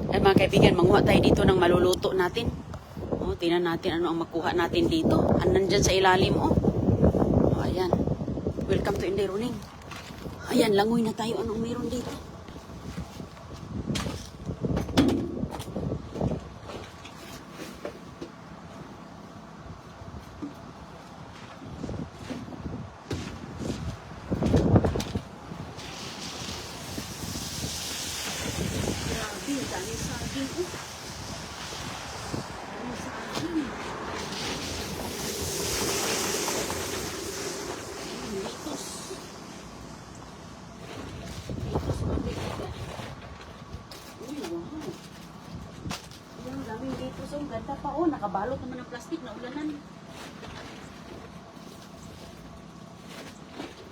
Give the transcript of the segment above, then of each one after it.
Ay mga kaibigan, manguha tayo dito ng maluluto natin. Oh, tingnan natin ano ang makuha natin dito. Nandyan sa ilalim, oh. Oh, ayan. Welcome to Inday Runing. Ayan, langoy na tayo. Anong mayroon dito? Grabe, dami saging, oh. Dami saging. Litos. Litos mga kaibigan. Uy, wow. Ang daming litos. Ang ganda pa, oh. Nakabalot naman ng plastic na ulanan.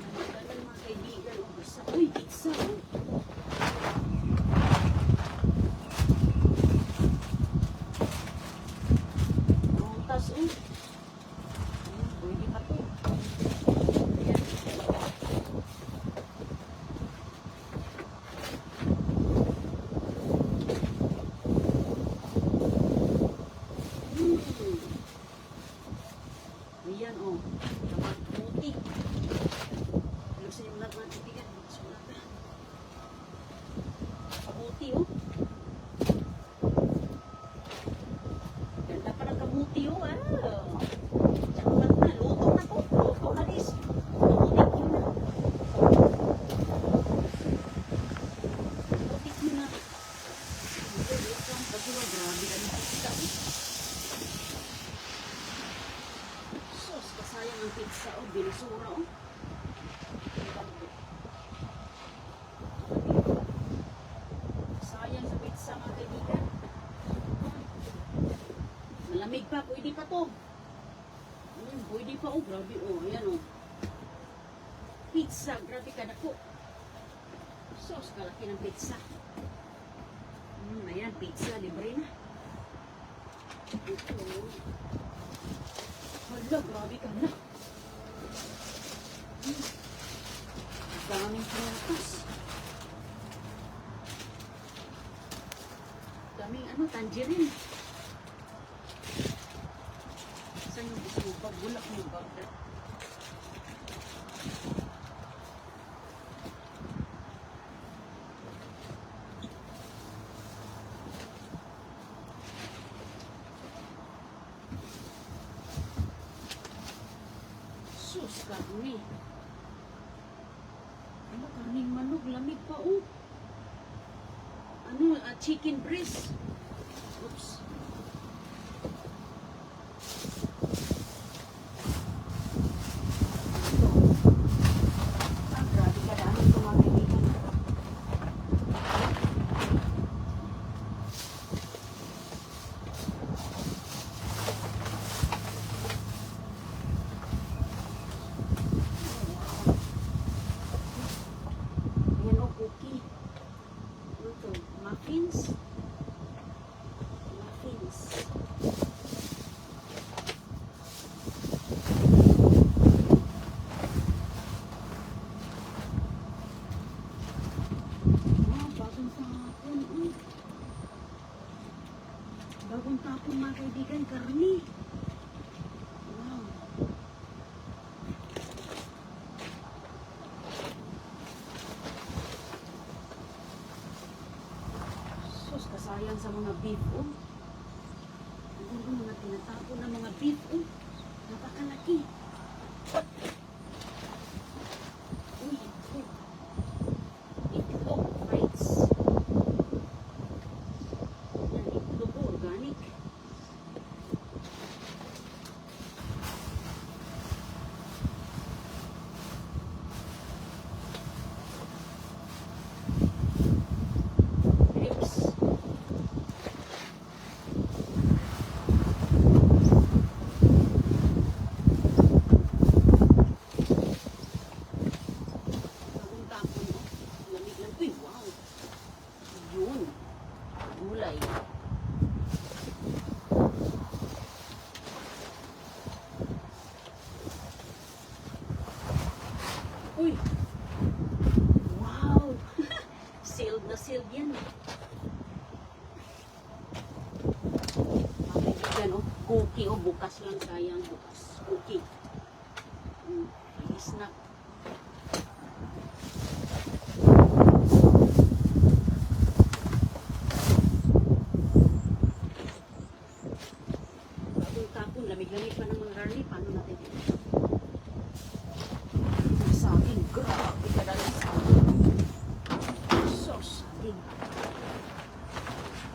Nakabalot mga kaibigan. Oh, basta. Uy, pizza, oh. Prutas, oh. Pwede pa to. Ayan. Ayan, oh. Kamuti. Lusin yung lahat mga tipigan. Kamuti, oh. Ganda pa ng kamuti, oh. Ah. Tsaka na, luto na to. Luto na ris. Kamutik yun na. Kamutik yun na. Wait lang, pagkuha. Grabe ka ng pizza, oh. Sos, kasayang ang pizza, oh. Binisura, oh. Sayang sa pizza, mga kaibigan. Malamig pa, pwede pa to. Pwede pa, oh. Grabe, oh. Ayan, oh. Pizza, grabe ka na po. Sos, kalaki ng pizza. Ayan, pizza, libre na. Ito, oh. Hala, grabe ka na. Daming prutas. Daming ano, tangerine. Saan yung gusto mo? Pagbulak mo ba? Sus, karni. Ano, karning manok, lamig pa, oh. Ano, chicken breast. Oops. Ah, grabe ka dami ito mga kaibigan. Ayan, oh, cookie. Ano to? Muffins? Muffins. Wow, bagong tapon, oh. Bagong tapon mga kaibigan, karni. Wow. Sus, kasayang sa mga beef, oh. Ano mga tinatapon ng mga beef, oh. Napakalaki. Uy, ito. Itlog, rice. Yan, itlog, oh, organic. Ribs. Bagong tapon, oh. Lamig lang. Uy, wow. Yun. Gulay. Uy. Wow. Sealed na sealed yan. cookie. O, bukas lang. Sayang, bukas. Cookie. Snack. Tapon, lamig-lamig pa ng mga garlic. Paano natin ito? Saging. Grabe ka dahil saging. So, saging.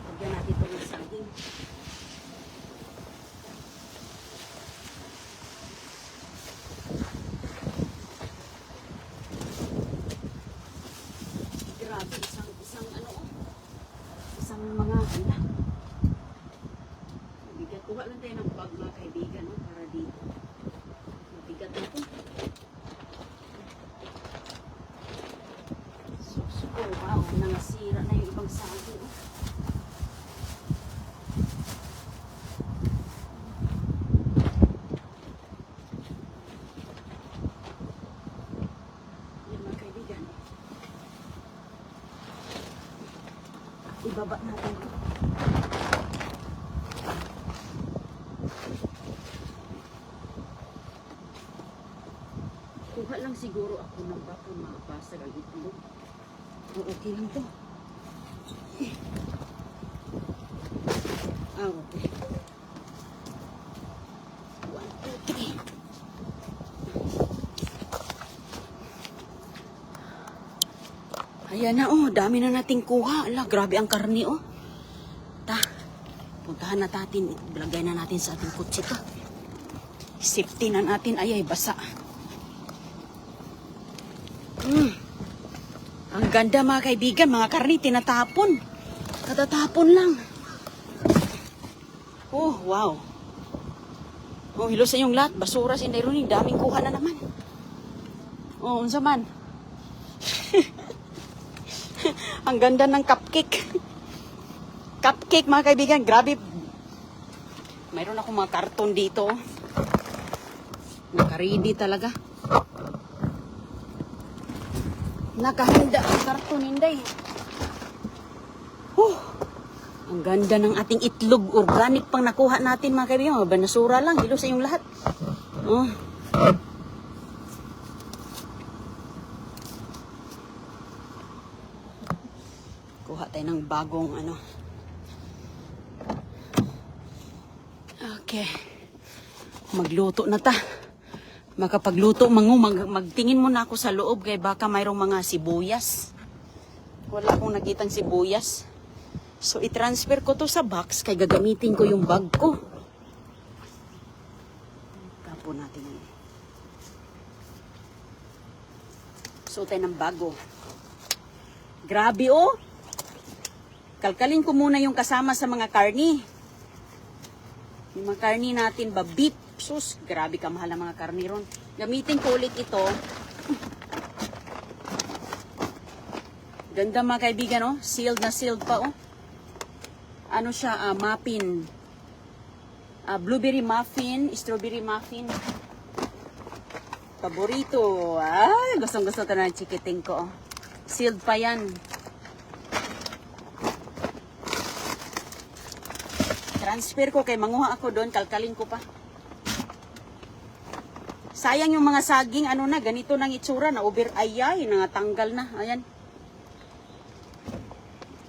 Lagyan natin ito ng saging. Grabe, isang mga hala. Mabigat. Kuha lang tayo ng bag mga kaibigan, no? Para dito. Mabigat na ito. So, wow, nangasira na yung ibang saging. Oh. Yan mga kaibigan. Ibaba natin. Kuha lang siguro ako ng baka makapasag ang itlog. Okay lang to. Okay. 1, 2, 3. Ayan na oh, dami na nating kuha. Ala, grabe ang karni oh. Puntahan na natin, ilagay na natin sa ating kutsi to. Safety na natin, ay basa. Ang ganda mga kaibigan, mga karni, tinatapon. Katatapon lang. Oh, wow. Oh, hilo sa inyong lahat. Basura si Inday Roning, daming kuha na naman. Oh, unsa man. Ang ganda ng cupcake. Cupcake mga kaibigan, grabe. Mayroon akong mga karton dito. Naka-ready talaga. Nakahanda ang karton, Inday. Ang ganda ng ating itlog. Organic pang nakuha natin mga kaibigan. Mga banasura lang. Hilo sa inyong lahat. Oh. Kuha tayo ng bagong ano. Okay. Magluto na ta. Makapagluto magtingin muna ako sa loob kay baka mayroong mga sibuyas. Wala akong nakitang sibuyas. So i-transfer ko to sa box kay gagamitin ko yung bag ko. Tapon natin yun. So tayo ng bago. Grabe oh. Kalkalin ko muna yung kasama sa mga karni. Yung mga karni natin ba beef. Sus, grabe kamahal ang mga karni ron. Gamitin ko ulit ito. Ganda mga kaibigan, oh. Sealed na sealed pa, oh. Ano siya, muffin. Blueberry muffin, strawberry muffin. Paborito. Ay, gustong-gusto ito na ng chikiting ko, oh. Sealed pa yan. Transfer ko kay manguha ako doon, kalkalin ko pa. Sayang yung mga saging, ano na, ganito nang itsura na over, ayay, nangatanggal na, ayan.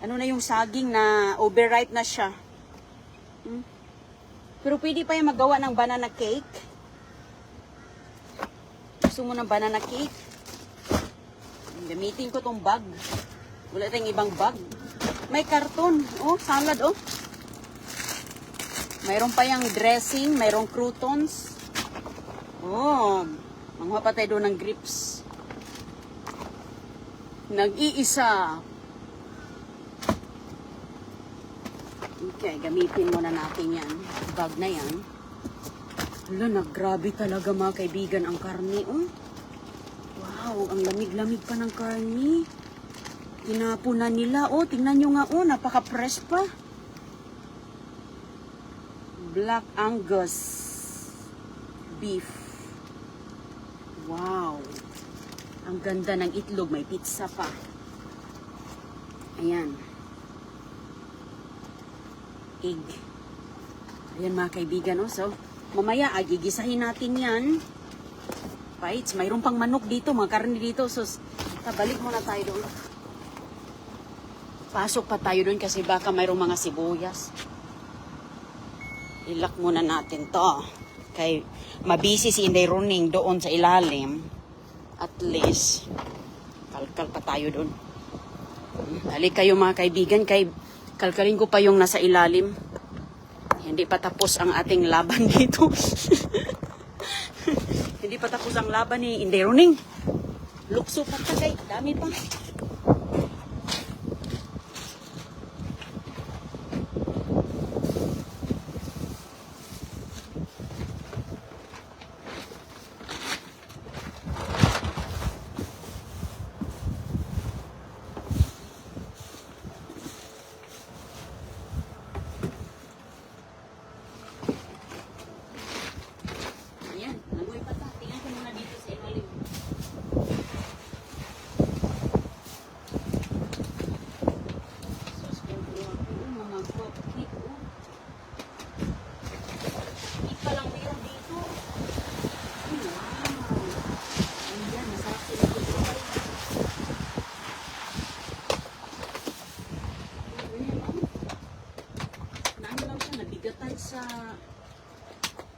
Ano na yung saging na overripe na siya. Pero pwede pa yung magawa ng banana cake. Gusto mo ng banana cake? Gamitin ko tong bag. Wala tayong ibang bag. May karton, oh, salad, oh. Mayroon pa yung dressing, mayroong croutons. Oh, manguha pa tayo doon ng grips. Nag-iisa. Okay, gamitin muna natin yan. Bag na yan. Wala, naggrabe talaga mga kaibigan ang karne. Oh. Wow, ang lamig-lamig pa ng karne. Tinapunan nila. Oh, tingnan nyo nga. Oh, napaka-fresh pa. Black Angus beef. Wow. Ang ganda ng itlog. May pizza pa. Ayan. Egg. Ayan mga kaibigan, oh. So, mamaya, gigisahin natin yan. Fights, mayroon pang manok dito, mga karne dito. So, balik muna tayo doon. Pasok pa tayo doon kasi baka mayroong mga sibuyas. Ilak muna natin to. Kay mabisi si Inday Runing doon sa ilalim. At least, kalkal pa tayo doon. Dali kayo mga kaibigan, kay kalkalin ko pa yung nasa ilalim. Hindi pa tapos ang ating laban dito. Hindi pa tapos ang laban ni Inday Runing. Lukso pa ta kay, dami pa. Ayan, langoy pa ta. Tingnan ko muna dito sa ilalim. Sus, pero mga cupcake, oh. Hindi pa lang meron dito. Ay, wow. Ayan, masarap sila dito. Ayan, oh. Naano lang siya,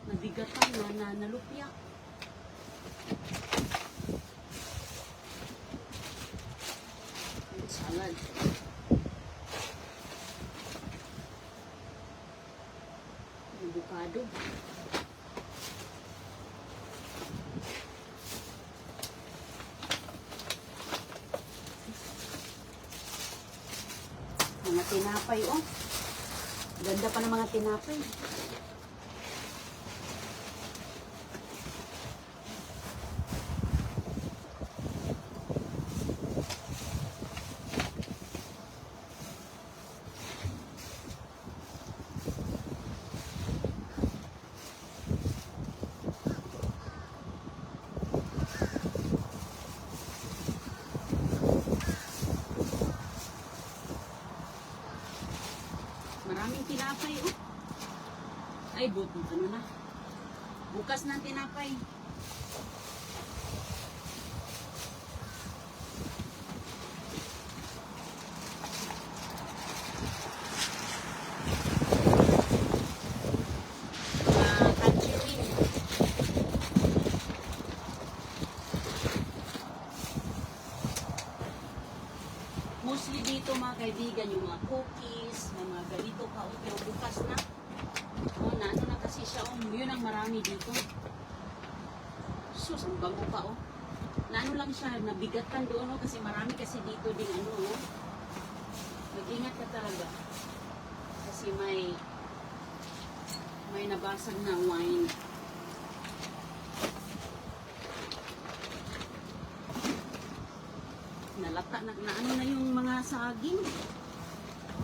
nabigatan na nalupya. Salad. Avocado. Mga tinapay, oh. Ganda pa ng mga tinapay. Maraming tinapay, oh. Ay, ano na. Bukas ng tinapay. Tangerine. Mostly dito mga kaibigan, yung mga cookies, may mga ganito pa, oh, pero bukas na. Oh, naano na kasi siya, oh, yun ang marami dito. Sus, ang bango pa, oh. Naano lang siya, nabigatan doon, oh, kasi marami kasi dito din, ano, oh. Mag-ingat ka talaga. Kasi may nabasag na wine. Nalata na ano na yung mga saging.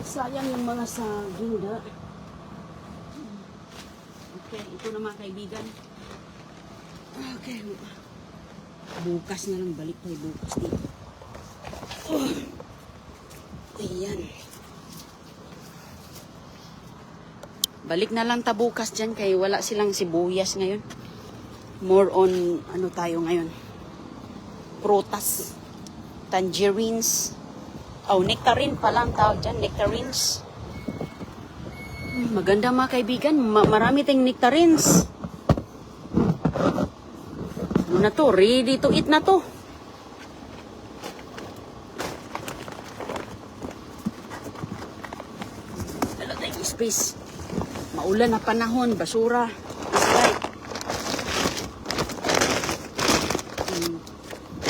Sayang yung mga saging, da. Okay, ito na mga kaibigan. Okay. Bukas na lang, balik tayo bukas dito. Oh. Ayan. Balik na lang ta bukas dyan kaya wala silang sibuyas ngayon. More on, ano tayo ngayon? Prutas. Tangerines. Oh, nectarine pa lang tawag dyan. Nectarines. Maganda mga kaibigan. Marami tayong nectarines. Ano na to? Ready to eat na to. Wala tayong space. Maulan na panahon. Basura.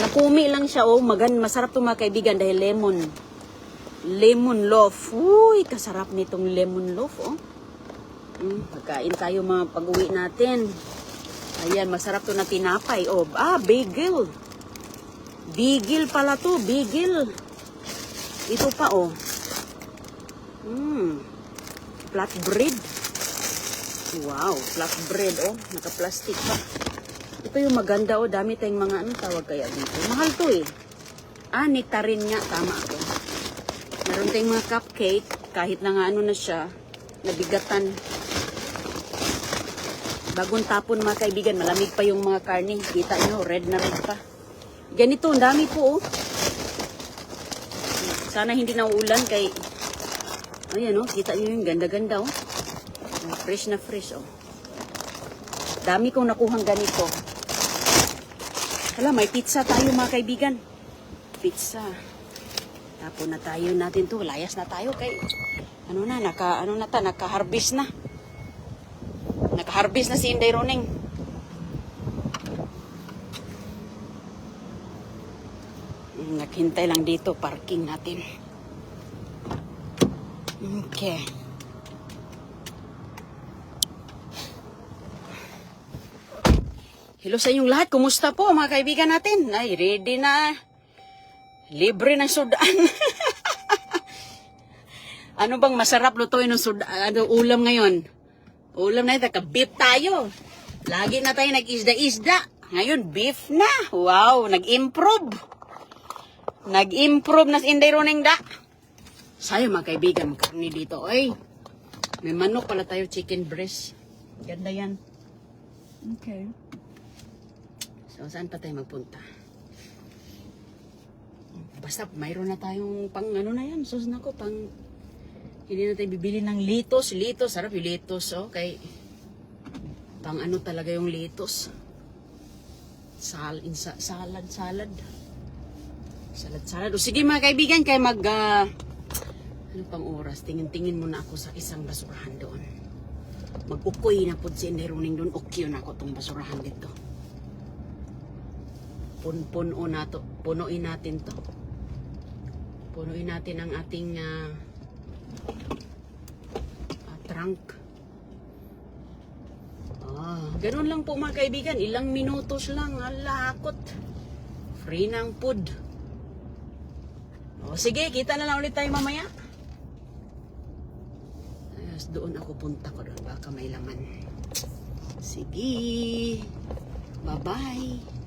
Nakumi lang siya, oh. Masarap to mga kaibigan dahil lemon. Lemon loaf. Uy, kasarap nitong lemon loaf, oh. Pagkain tayo mga pag-uwi natin. Ayan, masarap to na tinapay. Oh, bagel. Bagel pala to, bagel. Ito pa, oh. Flatbread. Wow, flatbread, oh. Naka-plastic pa. Ito yung maganda, oh. Dami tayong mga, ano tawag kaya dito? Mahal to, eh. Nectarine nga. Tama ako. Meron tayong mga cupcake. Kahit na nga ano na siya, nabigatan. Bagong tapon mga kaibigan, malamig pa yung mga karne. Kita nyo, red na red pa. Ganito, ang dami po oh. Sana hindi na uulan kay... Ayan oh, kita nyo yung ganda-ganda oh. Fresh na fresh oh. Dami kong nakuhang ganito. Hala, may pizza tayo mga kaibigan. Pizza. Tapon na tayo natin to. Layas na tayo kay... naka-harvest na. Naka-harvest na si Inday Roning. Naghintay lang dito, parking natin. Okay. Hello sa inyong lahat. Kumusta po mga kaibigan natin? Ay, ready na. Libre ng sudan. Ano bang masarap lutuin ng sudan? Ulam ngayon? Ulam na ito, beef tayo. Lagi na tayo nag-isda-isda. Ngayon, beef na. Wow, nag-improve. Nag-improve na si Inday Roning da. Sayo mga kaibigan, makarni dito. Ay, may manok pala tayo, chicken breast. Ganda yan. Okay. So, saan pa tayo magpunta? Basta, mayroon na tayong pang ano na yan. Sus na ko, pang... Hindi na tayo bibili ng litos. Litos, sarap yung litos. Okay. Pang ano talaga yung litos. Salad. O sige mga kaibigan, kaya mag... ano pang oras? Tingin-tingin muna ako sa isang basurahan doon. Mag-ukoy na po si Inday Roning doon. Okay na ako itong basurahan dito. Punuin natin to. Punuin natin ang ating trunk. Ganun lang po mga kaibigan. Ilang minutos lang. Alakot. Free ng food. O sige, kita na lang ulit tayo mamaya. Ayos, doon ako punta ko doon. Baka may laman. Sige. Bye-bye.